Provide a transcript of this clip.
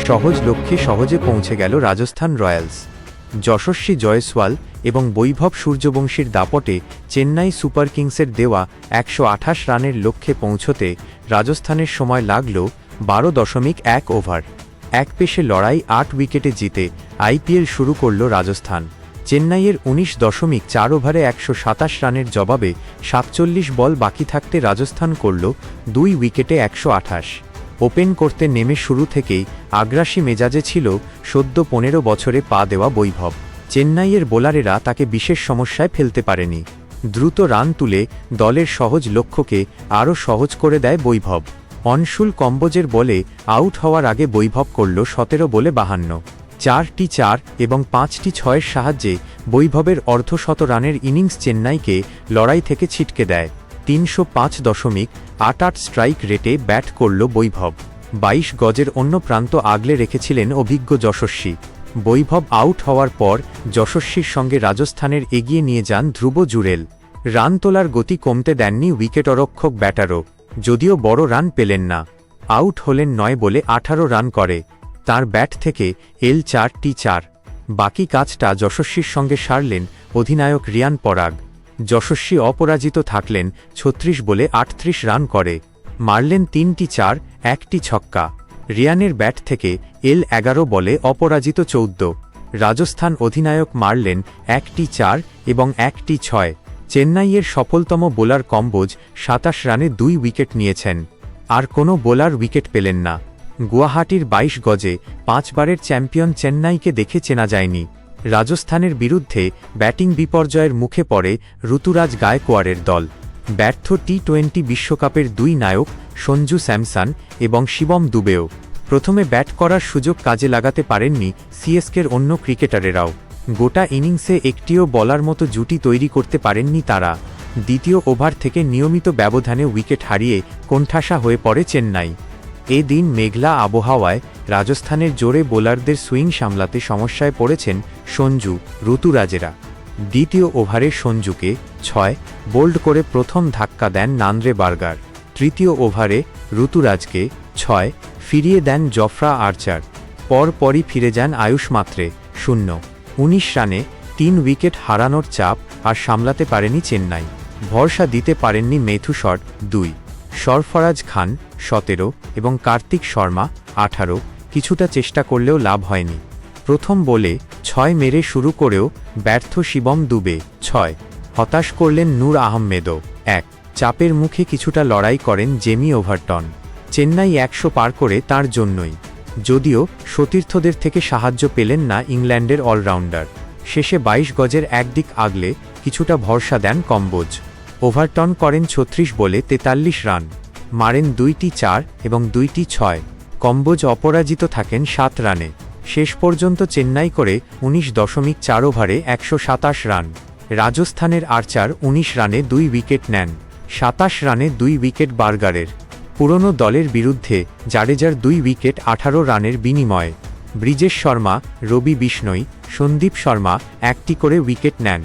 সহজ লক্ষ্যে সহজে পৌঁছে গেল রাজস্থান রয়্যালস। যশস্বী জয়সওয়াল এবং বৈভব সূর্যবংশীর দাপটে চেন্নাই সুপার কিংসের দেওয়া ১২৮ রানের লক্ষ্যে পৌঁছতে রাজস্থানের সময় লাগল ১২.১ ওভার। এক পেশে লড়াই ৮ উইকেটে জিতে আইপিএল শুরু করল রাজস্থান। চেন্নাইয়ের ১৯.৪ ওভারে ১২৭ রানের জবাবে ৪৭ বল বাকি থাকতে রাজস্থান করল ২ উইকেটে ১২৮। ওপেন করতে নেমে শুরু থেকেই আগ্রাসী মেজাজে ছিল সদ্য ১৫ বছরে পা দেওয়া বৈভব। চেন্নাইয়ের বোলারেরা তাকে বিশেষ সমস্যায় ফেলতে পারেনি। দ্রুত রান তুলে দলের সহজ লক্ষ্যকে আরও সহজ করে দেয় বৈভব। অনশুল কম্বোজের বলে আউট হওয়ার আগে বৈভব করল ১৭ বলে ৫২। ৪টি ৪ এবং ৫টি ৬-এর সাহায্যে বৈভবের অর্ধশত রানের ইনিংস চেন্নাইকে লড়াই থেকে ছিটকে দেয়। ৩০৫.৮৮ স্ট্রাইক রেটে ব্যাট করল বৈভব। ২২ গজের অন্য প্রান্ত আগলে রেখেছিলেন অভিজ্ঞ যশস্বী। বৈভব আউট হওয়ার পর যশস্বীর সঙ্গে রাজস্থানের এগিয়ে নিয়ে যান ধ্রুব জুরেল। রান তোলার গতি কমতে দেননি উইকেটরক্ষক ব্যাটারও, যদিও বড় রান পেলেন না। আউট হলেন ৯ বলে ১৮ রান করে। তার ব্যাট থেকে এল ৪টি ৪। বাকি কাজটা যশস্বীর সঙ্গে সারলেন অধিনায়ক রিয়ান পরাগ। যশস্বী অপরাজিত থাকলেন ৩৬ বলে ৩৮ রান করে। মারলেন ৩টি ৪, ১টি ছক্কা। রিয়ানের ব্যাট থেকে এল ১১ বলে অপরাজিত ১৪। রাজস্থান অধিনায়ক মারলেন ১টি ৪ এবং ১টি ৬। চেন্নাইয়ের সফলতম বোলার কম্বোজ ২৭ রানে ২ উইকেট নিয়েছেন। আর কোনো বোলার উইকেট পেলেন না। গুয়াহাটির ২২ গজে ৫ বারের চ্যাম্পিয়ন চেন্নাইকে দেখে চেনা যায়নি। রাজস্থানের বিরুদ্ধে ব্যাটিং বিপর্যয়ের মুখে পড়ে ঋতুরাজ গায়কোয়াড়ের দল। ব্যর্থ টি-২০ বিশ্বকাপের ২ নায়ক সঞ্জু স্যামসন এবং শিবম দুবেও। প্রথমে ব্যাট করার সুযোগ কাজে লাগাতে পারেননি সিএসকের অন্য ক্রিকেটারেরাও। গোটা ইনিংসে একটিও বলার মতো জুটি তৈরি করতে পারেননি তারা। দ্বিতীয় ওভার থেকে নিয়মিত ব্যবধানে উইকেট হারিয়ে কোণঠাসা হয়ে পড়ে চেন্নাই। এদিন মেঘলা আবহাওয়ায় রাজস্থানের জোরে বোলারদের সুইং সামলাতে সমস্যায় পড়েছেন সঞ্জু, ঋতুরাজেরা। দ্বিতীয় ওভারে সঞ্জুকে ৬ বোল্ড করে প্রথম ধাক্কা দেন নান্দ্রে বার্গার। তৃতীয় ওভারে ঋতুরাজকে ৬ ফিরিয়ে দেন জফরা আর্চার। পরপরই ফিরে যান আয়ুষ মাত্রে ০। ১৯ রানে ৩ উইকেট হারানোর চাপ আর সামলাতে পারেনি চেন্নাই। ভরসা দিতে পারেননি মেথুশট ২, সরফরাজ খান ১৭ এবং কার্তিক শর্মা ১৮। কিছুটা চেষ্টা করলেও লাভ হয়নি। প্রথম বলে ৬ মেরে শুরু করেও ব্যর্থ শিবম দুবে ৬। হতাশ করলেন নূর আহমেদও ১। চাপের মুখে কিছুটা লড়াই করেন জেমি ওভারটন। চেন্নাই ১০০ পার করে তাঁর জন্যই, যদিও সতীর্থদের থেকে সাহায্য পেলেন না ইংল্যান্ডের অলরাউন্ডার। শেষে ২২ গজের একদিক আগলে কিছুটা ভরসা দেন কম্বোজ। ওভারটন করেন ৩৬ বলে ৪৩ রান, মারেন ২টি ৪ এবং ২টি ৬। কম্বোজ অপরাজিত থাকেন ৭ রানে। শেষ পর্যন্ত চেন্নাই করে ১৯.৪ ওভারে ১২৭ রান। রাজস্থানের আর্চার ১৯ রানে ২ উইকেট নেন। ২৭ রানে ২ উইকেট বার্গারের। পুরনো দলের বিরুদ্ধে জাডেজার ২ উইকেট ১৮ রানের বিনিময়ে। ব্রিজেশ শর্মা, রবি বিষ্ণই, সন্দীপ শর্মা ১টি করে উইকেট নেন।